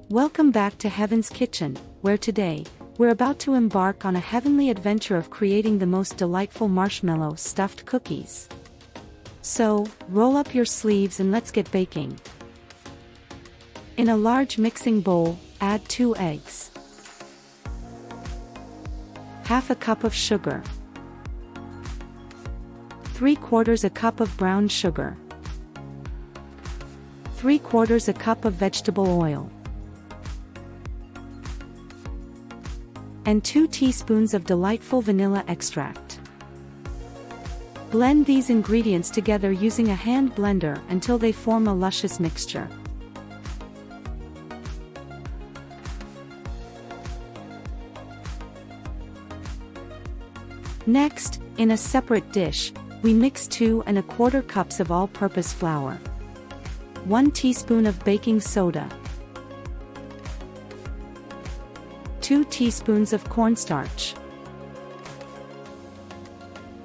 Welcome back to Heaven's Kitchen, where today, we're about to embark on a heavenly adventure of creating the most delightful marshmallow stuffed cookies. So, roll up your sleeves and let's get baking. In a large mixing bowl, add 2 eggs, half a cup of sugar, 3/4 a cup of brown sugar, 3/4 a cup of vegetable oil, and 2 teaspoons of delightful vanilla extract. Blend these ingredients together using a hand blender until they form a luscious mixture. Next, in a separate dish, we mix 2¼ cups of all-purpose flour, 1 teaspoon of baking soda, 2 teaspoons of cornstarch,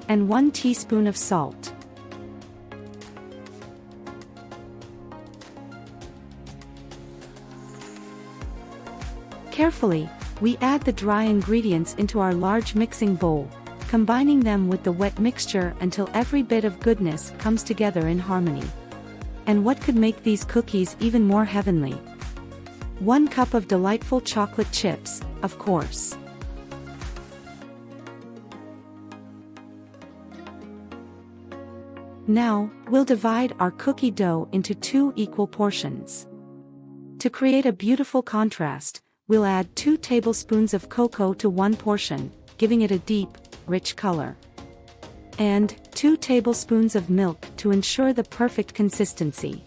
and 1 teaspoon of salt. Carefully, we add the dry ingredients into our large mixing bowl, combining them with the wet mixture until every bit of goodness comes together in harmony. And what could make these cookies even more heavenly? 1 cup of delightful chocolate chips, of course. Now, we'll divide our cookie dough into 2 equal portions. To create a beautiful contrast, we'll add 2 tablespoons of cocoa to 1 portion, giving it a deep, rich color, and 2 tablespoons of milk to ensure the perfect consistency.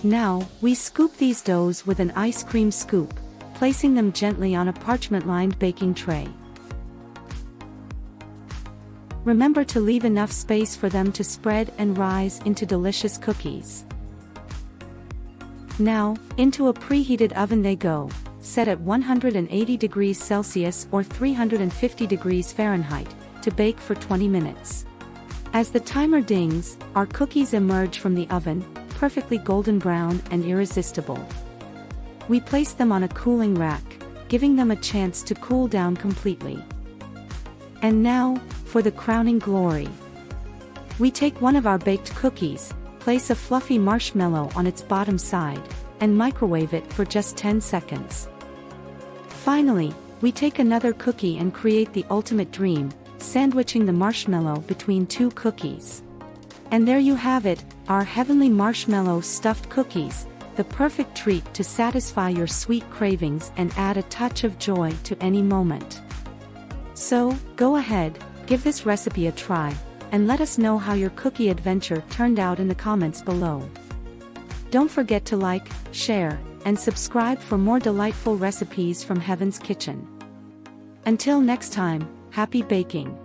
Now, we scoop these doughs with an ice cream scoop, placing them gently on a parchment-lined baking tray. Remember to leave enough space for them to spread and rise into delicious cookies. Now, into a preheated oven they go, set at 180 degrees Celsius or 350 degrees Fahrenheit, to bake for 20 minutes. As the timer dings, our cookies emerge from the oven, perfectly golden brown and irresistible. We place them on a cooling rack, giving them a chance to cool down completely. And now, for the crowning glory. We take one of our baked cookies, place a fluffy marshmallow on its bottom side, and microwave it for just 10 seconds. Finally, we take another cookie and create the ultimate dream, sandwiching the marshmallow between 2 cookies. And there you have it, our heavenly marshmallow stuffed cookies, the perfect treat to satisfy your sweet cravings and add a touch of joy to any moment. So, go ahead, give this recipe a try, and let us know how your cookie adventure turned out in the comments below. Don't forget to like, share, and subscribe for more delightful recipes from Heaven's Kitchen. Until next time, happy baking!